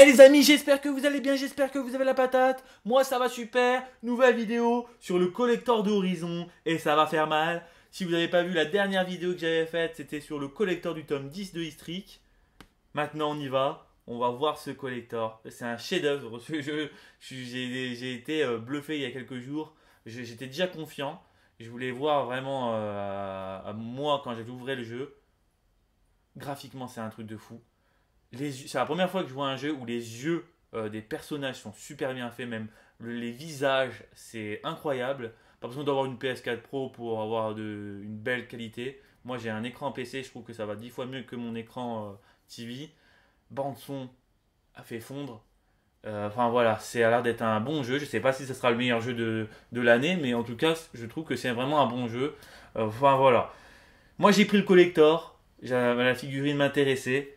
Allez les amis, j'espère que vous allez bien, j'espère que vous avez la patate. Moi ça va super, nouvelle vidéo sur le collector de Horizon et ça va faire mal. Si vous n'avez pas vu la dernière vidéo que j'avais faite, c'était sur le collector du tome 10 de Historique. Maintenant on y va, on va voir ce collector. C'est un chef-d'œuvre, ce jeu. J'ai été bluffé il y a quelques jours. J'étais déjà confiant. Je voulais voir vraiment à moi quand j'ouvrais le jeu. Graphiquement c'est un truc de fou. C'est la première fois que je vois un jeu où les yeux des personnages sont super bien faits, même les visages, c'est incroyable. Pas besoin d'avoir une PS4 Pro pour avoir une belle qualité. Moi j'ai un écran PC, je trouve que ça va 10 fois mieux que mon écran TV. Bande son a fait fondre. Enfin voilà, c'est à l'air d'être un bon jeu. Je sais pas si ce sera le meilleur jeu de l'année, mais en tout cas je trouve que c'est vraiment un bon jeu. Enfin voilà. Moi j'ai pris le collector, la figurine m'intéressait.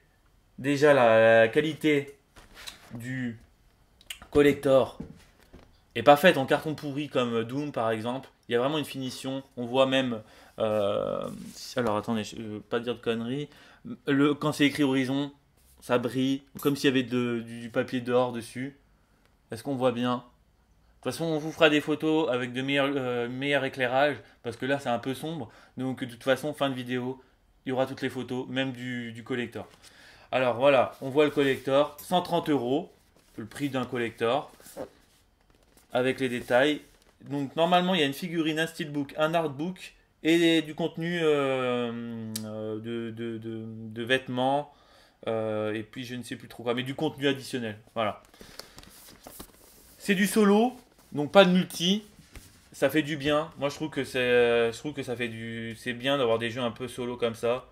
Déjà, la qualité du collector est pas faite en carton pourri comme Doom par exemple. Il y a vraiment une finition. On voit même. Alors attendez, je ne veux pas dire de conneries. Quand c'est écrit Horizon, ça brille comme s'il y avait du papier dehors dessus. Est-ce qu'on voit bien? De toute façon, on vous fera des photos avec de meilleurs éclairages parce que là, c'est un peu sombre. Donc, de toute façon, fin de vidéo, il y aura toutes les photos, même du collector. Alors voilà, on voit le collector, 130 euros, le prix d'un collector, avec les détails. Donc normalement il y a une figurine, un steelbook, un artbook et du contenu de vêtements, et puis je ne sais plus trop quoi, mais du contenu additionnel. Voilà. C'est du solo, donc pas de multi, ça fait du bien. Moi je trouve que ça fait c'est bien d'avoir des jeux un peu solo comme ça.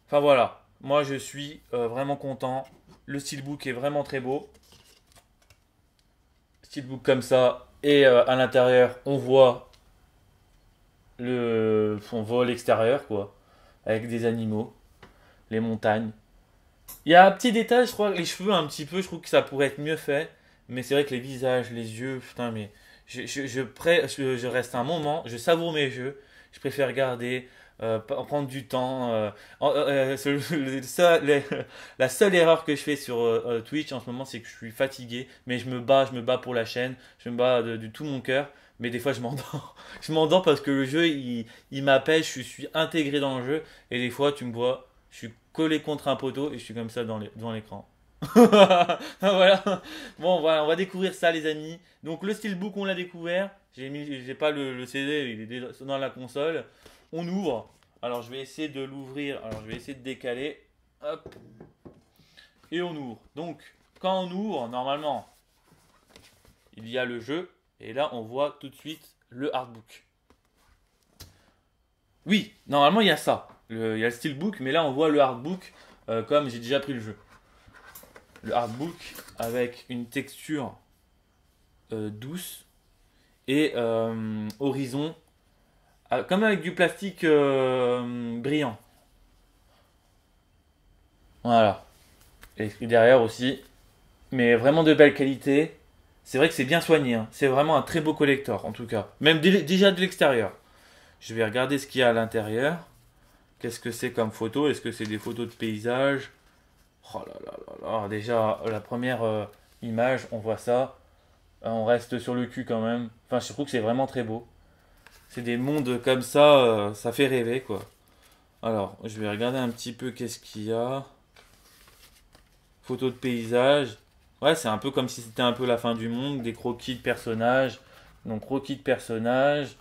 Enfin voilà. Moi, je suis vraiment content. Le steelbook est vraiment très beau. Steelbook comme ça. Et à l'intérieur, on voit l'extérieur, quoi. Avec des animaux. Les montagnes. Il y a un petit détail, je crois, les cheveux un petit peu. Je trouve que ça pourrait être mieux fait. Mais c'est vrai que les visages, les yeux, putain, mais je reste un moment. Je savoure mes jeux. Je préfère garder. Prendre du temps. La seule erreur que je fais sur Twitch en ce moment, c'est que je suis fatigué, mais je me bats pour la chaîne, je me bats de tout mon cœur, mais des fois je m'endors. Je m'endors parce que le jeu, il m'appelle, je suis intégré dans le jeu, et des fois tu me vois, je suis collé contre un poteau et je suis comme ça devant l'écran. Voilà. Bon, voilà, on va découvrir ça, les amis. Donc le steelbook, on l'a découvert. J'ai pas le CD, il est dans la console. On ouvre. Alors je vais essayer de l'ouvrir. Alors je vais essayer de décaler. Hop. Et on ouvre. Donc quand on ouvre, normalement, il y a le jeu. Et là, on voit tout de suite le artbook. Oui, normalement, il y a ça. Il y a le steelbook, mais là, on voit le artbook comme j'ai déjà pris le jeu. Le artbook avec une texture douce et horizon comme avec du plastique brillant. Voilà. Et écrit derrière aussi. Mais vraiment de belle qualité. C'est vrai que c'est bien soigné. Hein. C'est vraiment un très beau collector en tout cas. Même déjà de l'extérieur. Je vais regarder ce qu'il y a à l'intérieur. Qu'est-ce que c'est comme photo? Est-ce que c'est des photos de paysages? Oh là là là là. Déjà, la première image, on voit ça. On reste sur le cul quand même. Enfin, je trouve que c'est vraiment très beau. C'est des mondes comme ça fait rêver quoi. Alors, je vais regarder un petit peu qu'est-ce qu'il y a. Photos de paysage. Ouais, c'est un peu comme si c'était un peu la fin du monde, des croquis de personnages. Donc, croquis de personnages.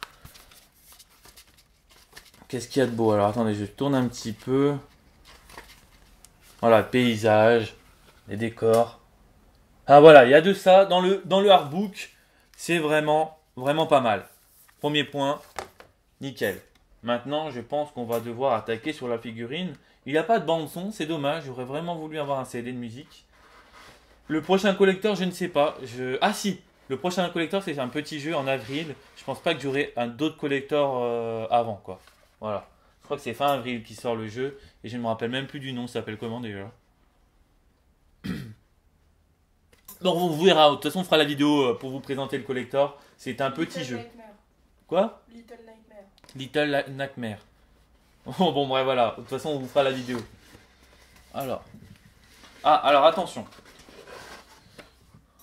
Qu'est-ce qu'il y a de beau? Alors, attendez, je tourne un petit peu. Voilà, paysage, les décors. Ah voilà, il y a de ça dans le artbook. C'est vraiment, vraiment pas mal. Premier point, nickel. Maintenant, je pense qu'on va devoir attaquer sur la figurine. Il n'y a pas de bande son, c'est dommage. J'aurais vraiment voulu avoir un CD de musique. Le prochain collector, je ne sais pas. Ah si, le prochain collector, c'est un petit jeu en avril. Je pense pas que j'aurai un d'autres collector avant, quoi. Voilà. Je crois que c'est fin avril qui sort le jeu. Et je ne me rappelle même plus du nom. Ça s'appelle comment déjà? Donc on verra. De toute façon, on fera la vidéo pour vous présenter le collector. C'est un petit jeu. Nightmare. Quoi? Little Nightmare. Little Nightmare. Oh, bon, bref, voilà. De toute façon, on vous fera la vidéo. Alors. Ah, alors attention.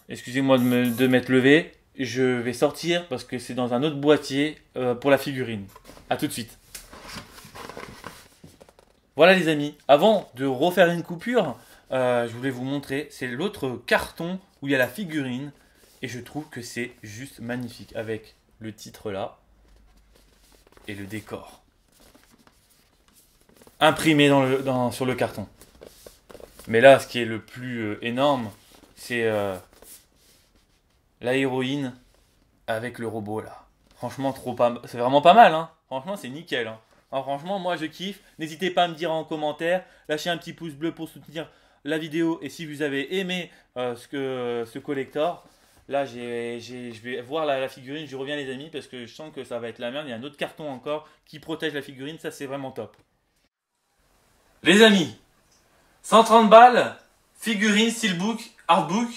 excusez-moi de m'être levé. Je vais sortir parce que c'est dans un autre boîtier pour la figurine. A tout de suite. Voilà les amis, avant de refaire une coupure, je voulais vous montrer, c'est l'autre carton où il y a la figurine. Et je trouve que c'est juste magnifique avec le titre là et le décor. Imprimé sur le carton. Mais là, ce qui est le plus énorme, c'est la héroïne avec le robot là. Franchement, c'est vraiment pas mal, hein. Franchement, c'est nickel, hein. Alors, franchement, moi je kiffe. N'hésitez pas à me dire en commentaire. Lâchez un petit pouce bleu pour soutenir la vidéo. Et si vous avez aimé ce collector, là je vais voir la figurine. Je reviens les amis parce que je sens que ça va être la merde. Il y a un autre carton encore qui protège la figurine. Ça c'est vraiment top. Les amis, 130 balles, figurine, steelbook, artbook.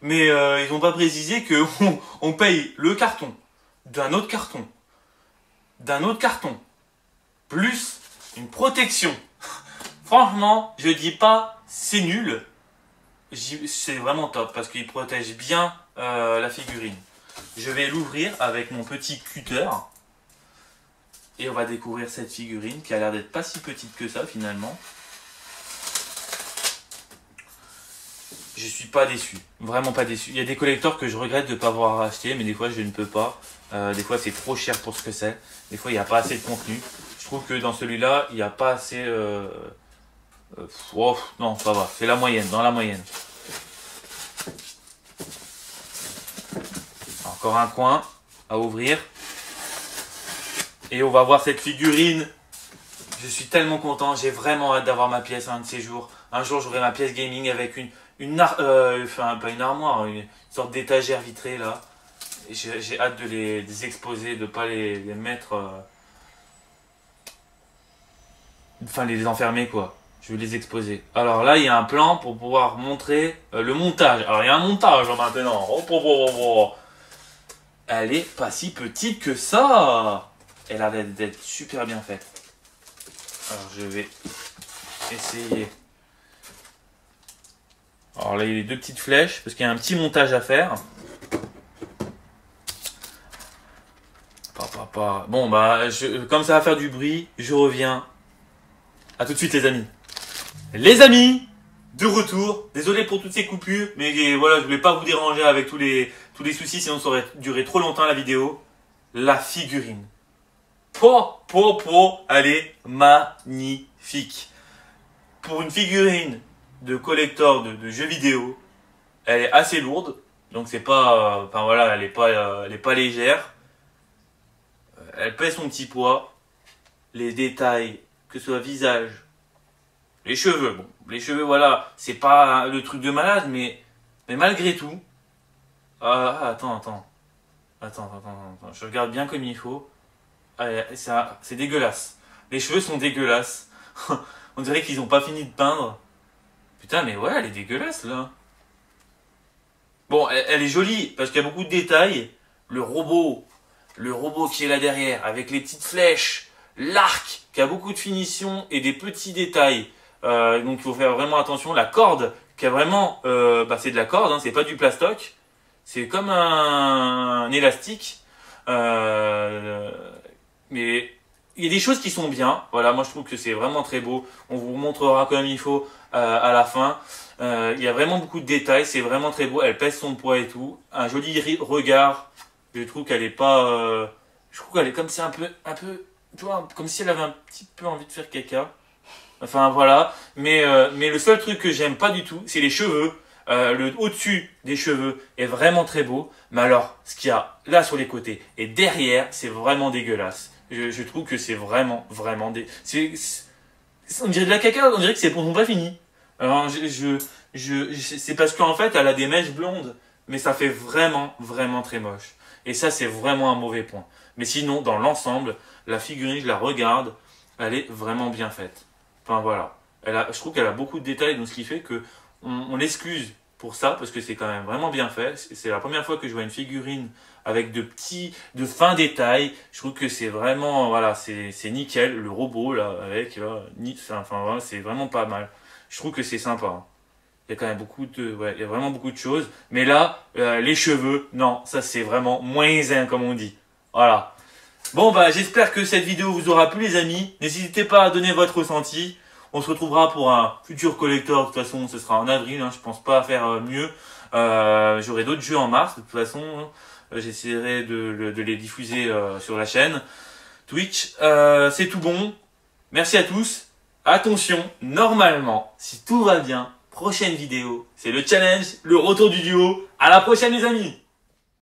Mais ils n'ont pas précisé qu'on paye le carton, d'un autre carton, plus une protection. Franchement, je dis pas c'est nul, c'est vraiment top parce qu'il protège bien la figurine. Je vais l'ouvrir avec mon petit cutter et on va découvrir cette figurine qui a l'air d'être pas si petite que ça finalement. Je suis pas déçu, vraiment pas déçu. Il y a des collecteurs que je regrette de ne pas avoir acheté, mais des fois je ne peux pas. Des fois c'est trop cher pour ce que c'est. Des fois il n'y a pas assez de contenu. Je trouve que dans celui-là, il n'y a pas assez... oh, non, ça va, c'est la moyenne, dans la moyenne. Encore un coin à ouvrir. Et on va voir cette figurine. Je suis tellement content, j'ai vraiment hâte d'avoir ma pièce un de ces jours. Un jour j'aurai ma pièce gaming avec enfin pas une armoire, une sorte d'étagère vitrée là. J'ai hâte de les exposer, de pas les mettre... enfin les enfermer quoi. Je vais les exposer. Alors là il y a un plan pour pouvoir montrer le montage. Alors il y a un montage maintenant. Elle est pas si petite que ça. Elle a l'air d'être super bien faite. Alors je vais essayer. Alors là il y a les deux petites flèches parce qu'il y a un petit montage à faire. Bon bah comme ça va faire du bruit, je reviens. A tout de suite les amis. Les amis, de retour. Désolé pour toutes ces coupures, mais voilà, je voulais pas vous déranger avec tous les soucis, sinon ça aurait duré trop longtemps la vidéo. La figurine. Elle est magnifique. Pour une figurine de collector de jeux vidéo, elle est assez lourde, donc c'est pas, enfin voilà, elle est pas légère. Elle pèse son petit poids. Les détails, que ce soit visage, les cheveux, bon, les cheveux voilà, c'est pas le truc de malade, mais malgré tout, attends, je regarde bien comme il faut. C'est dégueulasse. Les cheveux sont dégueulasses. On dirait qu'ils ont pas fini de peindre. Putain, mais ouais, elle est dégueulasse là. Bon, elle est jolie parce qu'il y a beaucoup de détails. Le robot qui est là derrière avec les petites flèches, l'arc qui a beaucoup de finition et des petits détails. Donc il faut faire vraiment attention. La corde qui a vraiment, c'est de la corde, hein, c'est pas du plastoc. C'est comme un élastique. Mais il y a des choses qui sont bien. Voilà, moi je trouve que c'est vraiment très beau. On vous montrera comme il faut à la fin. Il y a vraiment beaucoup de détails. C'est vraiment très beau. Elle pèse son poids et tout. Un joli regard. Je trouve qu'elle est pas... je trouve qu'elle est comme si un peu, tu vois, comme si elle avait un petit peu envie de faire caca. Enfin voilà. Mais le seul truc que j'aime pas du tout, c'est les cheveux. Le au-dessus des cheveux est vraiment très beau. Mais alors, ce qu'il y a là sur les côtés et derrière, c'est vraiment dégueulasse. Je trouve que c'est vraiment on dirait de la caca, on dirait que c'est pour pas fini. Alors, c'est parce qu'en fait, elle a des mèches blondes. Mais ça fait vraiment très moche. Et ça, c'est vraiment un mauvais point. Mais sinon, dans l'ensemble, la figurine, je la regarde, elle est vraiment bien faite. Enfin, voilà. Je trouve qu'elle a beaucoup de détails, donc ce qui fait que on l'excuse pour ça, parce que c'est quand même vraiment bien fait. C'est la première fois que je vois une figurine avec de fins détails. Je trouve que c'est vraiment, voilà, c'est nickel. Le robot, là, avec, là, enfin, voilà, c'est vraiment pas mal. Je trouve que c'est sympa. Hein. Il y a quand même il y a vraiment beaucoup de choses. Mais là, les cheveux, non, ça c'est vraiment moins un comme on dit. Voilà. Bon bah j'espère que cette vidéo vous aura plu les amis. N'hésitez pas à donner votre ressenti. On se retrouvera pour un futur collector. De toute façon, ce sera en avril. Je pense pas faire mieux. J'aurai d'autres jeux en mars. De toute façon, j'essaierai de les diffuser sur la chaîne Twitch. C'est tout bon. Merci à tous. Attention, normalement, si tout va bien, prochaine vidéo, c'est le challenge, le retour du duo. À la prochaine les amis.